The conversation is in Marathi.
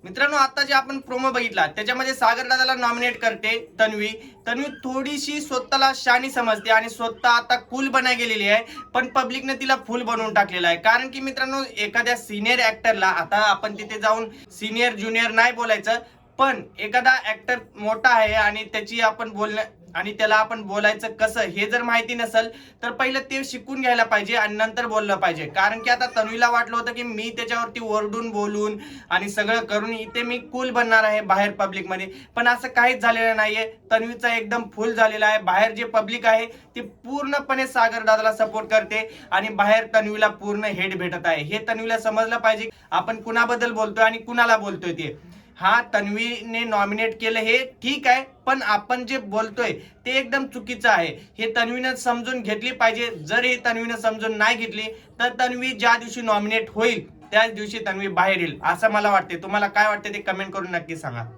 मित्रांनो, आता जे आपण प्रोमो बघितला त्याच्यामध्ये सागर दादाला नॉमिनेट करते तन्वी. तन्वी थोडीशी स्वतःला शानी समजते आणि स्वतः आता कूल बनाय गेलेली आहे, पण पब्लिकने तिला फुल बनवून टाकलेला आहे. कारण की मित्रांनो, एखाद्या सिनियर ऍक्टरला, आता आपण तिथे जाऊन सिनियर ज्युनियर नाही बोलायचं, पण एखादा ऍक्टर मोठा आहे आणि त्याची आपण आणि त्याला आपण बोलायचं कसं हे जर माहिती नसेल तर पहिलं ते शिकून घ्यायला पाहिजे आणि नंतर बोललं पाहिजे. कारण की आता तन्वीला वाटलं होतं की मी त्याच्यावरती ओरडून बोलून आणि सगळं करून इथे मी कूल बनणार आहे बाहेर पब्लिक मध्ये, पण असं काहीच झालेलं नाहीये. तन्वीचा एकदम फुल झालेला आहे. बाहेर जे पब्लिक आहे ते पूर्णपणे सागर दादाला सपोर्ट करते आणि बाहेर तन्वीला पूर्ण हेट भेटत आहे. हे तन्वीला समजलं पाहिजे आपण कुणाबद्दल बोलतोय आणि कुणाला बोलतोय ते. हा, तन्वीने नॉमिनेट केलं हे ठीक आहे, पण आपण जे बोलतोय ते एकदम चुकीचं आहे. हे तन्वीनं समजून घेतली पाहिजे. जर हे तन्वीनं समजून नाही घेतली तर तन्वी ज्या दिवशी नॉमिनेट होईल त्याच दिवशी तन्वी बाहेर येईल असं मला वाटते. तुम्हाला काय वाटते ते कमेंट करून नक्की सांगा.